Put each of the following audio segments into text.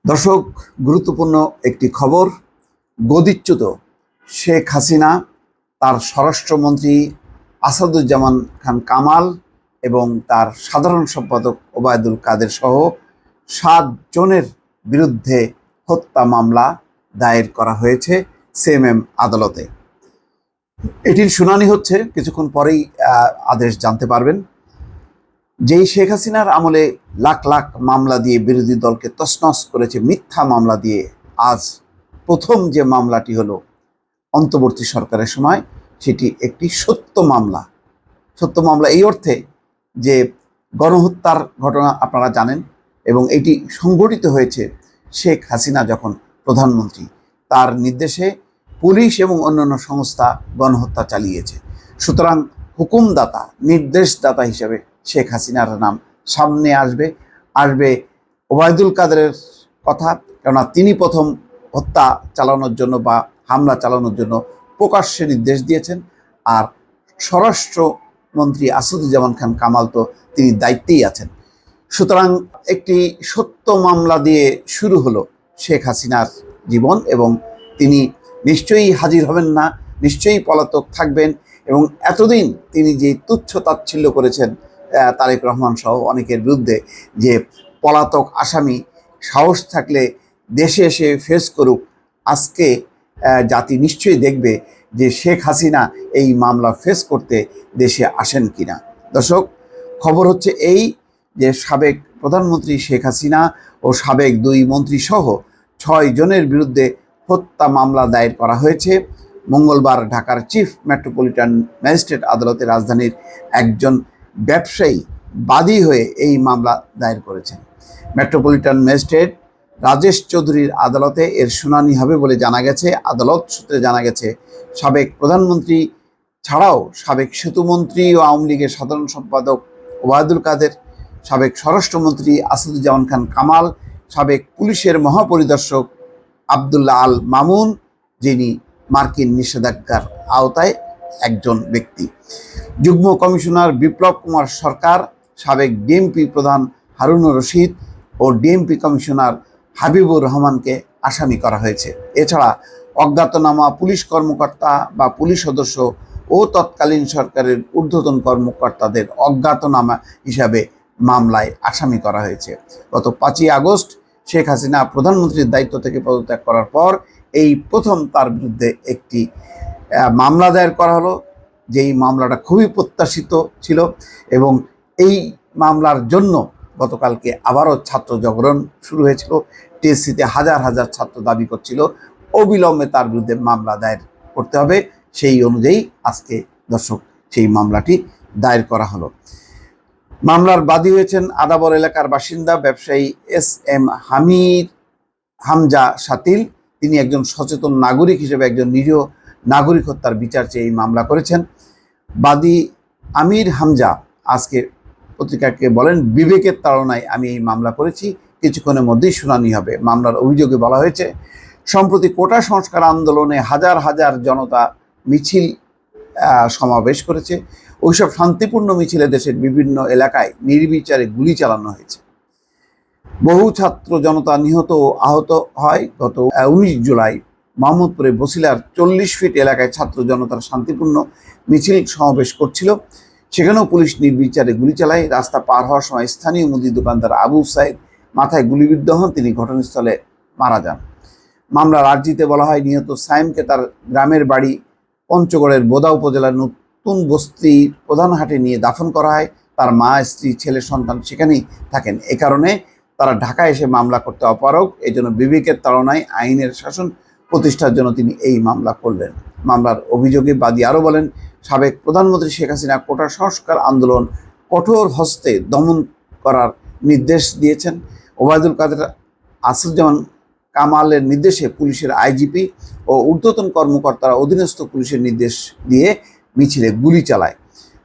দর্শক, গুরুত্বপূর্ণ একটি খবর। গদিচ্যুত শেখ হাসিনা, তার স্বরাষ্ট্রমন্ত্রী আসাদুজ্জামান খান কামাল এবং তার সাধারণ সম্পাদক ওবায়দুল কাদের সহ 7 জনের বিরুদ্ধে হত্যা মামলা দায়ের করা হয়েছে সিএমএম আদালতে। এটির শুনানি হচ্ছে, কিছুক্ষণ পরেই আদেশ জানতে পারবেন। যেই শেখ হাসিনার আমলে লাখ লাখ মামলা দিয়ে বিরোধী দলকে তছনছ করেছে, মিথ্যা মামলা দিয়ে, আজ প্রথম যে মামলাটি হলো অন্তর্বর্তী সরকারের সময়, সেটি একটি সত্য মামলা। সত্য মামলা এই অর্থে যে গণহত্যার ঘটনা আপনারা জানেন, এবং এটি সংঘটিত হয়েছে শেখ হাসিনা যখন প্রধানমন্ত্রী, তার নির্দেশে পুলিশ এবং অন্যান্য সংস্থা গণহত্যা চালিয়েছে। সুতরাং হুকুমদাতা, নির্দেশদাতা হিসেবে শেখ হাসিনার নাম সামনে আসবে ওবায়দুল কাদেরের কথা, কেননা তিনি প্রথম হত্যা চালানোর জন্য বা হামলা চালানোর জন্য প্রকাশ্যে নির্দেশ দিয়েছেন। আর স্বরাষ্ট্রমন্ত্রী আসাদুজ্জামান খান কামাল তো তিনি দায়িত্বেই আছেন। সুতরাং একটি সত্য মামলা দিয়ে শুরু হলো শেখ হাসিনার জীবন, এবং তিনি নিশ্চয়ই হাজির হবেন না, নিশ্চয়ই পলাতক থাকবেন। এবং এতদিন তিনি যে তুচ্ছ তাচ্ছিল্য করেছেন তারেক রহমান সহ অনেকের বিরুদ্ধে, যে পলাতক আসামি সাহস থাকলে দেশে এসে ফেস করুক, আজকে জাতি নিশ্চয়ই দেখবে যে শেখ হাসিনা এই মামলা ফেস করতে দেশে আসেন কিনা। দর্শক, খবর হচ্ছে এই যে সাবেক প্রধানমন্ত্রী শেখ হাসিনা ও সাবেক 2 মন্ত্রী সহ 6 জনের বিরুদ্ধে হত্যা মামলা দায়ের করা হয়েছে। মঙ্গলবার ঢাকার চিফ মেট্রোপলিটন ম্যাজিস্ট্রেট আদালতে রাজধানীর একজন ব্যবসায়ী বাদী হয়ে এই মামলা দায়ের করেছেন। মেট্রোপলিটন ম্যাজিস্ট্রেট রাজেশ চৌধুরীর আদালতে এর শুনানি হবে বলে জানা গেছে। আদালত সূত্রে জানা গেছে, সাবেক প্রধানমন্ত্রী ছাড়াও সাবেক সেতুমন্ত্রী ও আওয়ামী লীগের সাধারণ সম্পাদক ওবায়দুল কাদের, সাবেক স্বরাষ্ট্রমন্ত্রী আসাদুজ্জামান খান কামাল, সাবেক পুলিশের মহাপরিদর্শক আবদুল্লাহ আল মামুন, যিনি মার্কিন নিষেধাজ্ঞার আওতায় একজন ব্যক্তি, যুগ্ম কমিশনার বিপ্লব কুমার সরকার, সাবেক ডিএমপি প্রধান হারুনুর রশিদ ও ডিএমপি কমিশনার হাবিবুর রহমানকে আসামি করা হয়েছে। এছাড়া অজ্ঞাতনামা পুলিশ কর্মকর্তা বা পুলিশ সদস্য ও তৎকালীন সরকারের ঊর্ধ্বতন কর্মকর্তাদের অজ্ঞাতনামা হিসাবে মামলায় আসামি করা হয়েছে। গত 5ই আগস্ট শেখ হাসিনা প্রধানমন্ত্রীর দায়িত্ব থেকে পদত্যাগ করার পর এই প্রথম তার বিরুদ্ধে একটি মামলা দায়ের করা হলো, যেই মামলাটা খুবই প্রত্যাশিত ছিল। এবং এই মামলার জন্য গতকালকে আবারও ছাত্র জাগরণ শুরু হয়েছিল। টিএসসিতে হাজার হাজার ছাত্র দাবি করছিল অবিলম্বে তার বিরুদ্ধে মামলা দায়ের করতে হবে। সেই অনুযায়ী আজকে দর্শক সেই মামলাটি দায়ের করা হলো। মামলার বাদী হয়েছেন আদাবর এলাকার বাসিন্দা ব্যবসায়ী এস.এম. হামজা শাতিল। তিনি একজন সচেতন নাগরিক হিসেবে একজন নিরীহ নাগরিক হত্যার বিচার চেয়ে এই মামলা করেছেন। বাদী আমির হামজা আজকে পত্রিকাকে বলেন, বিবেকের তাড়নায় আমি এই মামলা করেছি, কিছুক্ষণের মধ্যেই শুনানি হবে। মামলার অভিযোগে বলা হয়েছে, সম্প্রতি কোটা সংস্কার আন্দোলনে হাজার হাজার জনতা মিছিল সমাবেশ করেছে। ওইসব শান্তিপূর্ণ মিছিলে দেশের বিভিন্ন এলাকায় নির্বিচারে গুলি চালানো হয়েছে। বহু ছাত্র জনতা নিহত ও আহত হয়। গত 19 জুলাই মোহাম্মদপুরে বসিলার 40 ফিট এলাকায় ছাত্র জনতার শান্তিপূর্ণ মিছিল সমাবেশ করছিল, সেখানেও পুলিশ নির্বিচারে গুলি চালায়। রাস্তা পার হওয়ার সময় স্থানীয় মুদি দোকানদার আবু সাইদ মাথায় গুলিবিদ্ধ হন, তিনি ঘটনাস্থলে মারা যান। মামলার আর্জিতে বলা হয়, নিহত সাইমকে তার গ্রামের বাড়ি পঞ্চগড়ের বোদা উপজেলার নতুন বস্তির প্রধান হাটে নিয়ে দাফন করা হয়। তার মা, স্ত্রী, ছেলে, সন্তান সেখানেই থাকেন। এ কারণে তারা ঢাকায় এসে মামলা করতে অপারগ। এই জন্য বিবেকের তাড়নায় আইনের শাসন প্রতিষ্ঠার জন্য তিনি এই মামলা করলেন। মামলার অভিযোগে বাদী আরও বলেন, সাবেক প্রধানমন্ত্রী শেখ হাসিনা কোটা সংস্কার আন্দোলন কঠোর হস্তে দমন করার নির্দেশ দিয়েছেন। ওবায়দুল কাদের, আসাদুজ্জামান কামালের নির্দেশে পুলিশের আইজিপি ও ঊর্ধ্বতন কর্মকর্তারা অধীনস্থ পুলিশের নির্দেশ দিয়ে মিছিলে গুলি চালায়।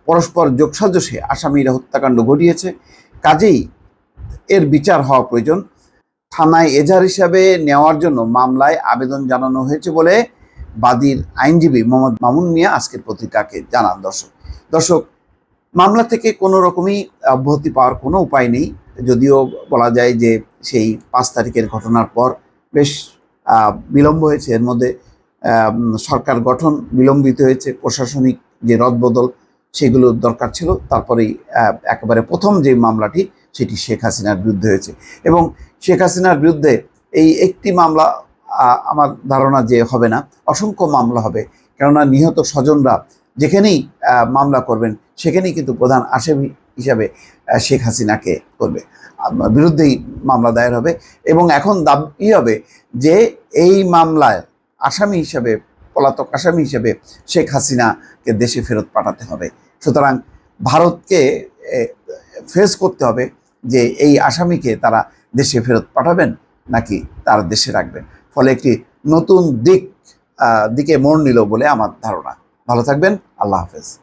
পরস্পর যোগসাজশে আসামিরা হত্যাকাণ্ড ঘটিয়েছে, কাজেই এর বিচার হওয়া প্রয়োজন। থানায় এজাহার হিসাবে নেওয়ার জন্য মামলায় আবেদন জানানো হয়েছে বলে বাদীর আইনজীবী মোহাম্মদ মামুন মিয়া আজকের পত্রিকাকে জানান। দর্শক, মামলা থেকে কোনো রকমই অব্যাহতি পাওয়ার কোনো উপায় নেই, যদিও বলা যায় যে সেই 5 তারিখের ঘটনার পর বেশ বিলম্ব হয়েছে। এর মধ্যে সরকার গঠন বিলম্বিত হয়েছে, প্রশাসনিক যে রদবদল সেগুলো দরকার ছিল। তারপরেই একেবারে প্রথম যে মামলাটি সেটি শেখ হাসিনার বিরুদ্ধে হয়েছে, এবং শেখ হাসিনার বিরুদ্ধে এই একটি মামলা আমার ধারণা যে হবে না, অসংখ্য মামলা হবে। কেননা নিহত স্বজনরা যেখানেই মামলা করবেন সেখানেই কিন্তু প্রধান আসামি হিসাবে শেখ হাসিনাকে করবে, বিরুদ্ধেই মামলা দায়ের হবে। এবং এখন দাবি হবে যে এই মামলায় আসামি হিসাবে, পলাতক আসামি হিসেবে শেখ হাসিনাকে দেশে ফেরত পাঠাতে হবে। সুতরাং ভারতকে ফেস করতে হবে যে এই আসামিকে তারা দেশে ফেরত পাঠাবেন নাকি তারা দেশে রাখবেন। ফলে একটি নতুন দিকে মোড় নিল বলে আমার ধারণা। ভালো থাকবেন, আল্লাহ হাফেজ।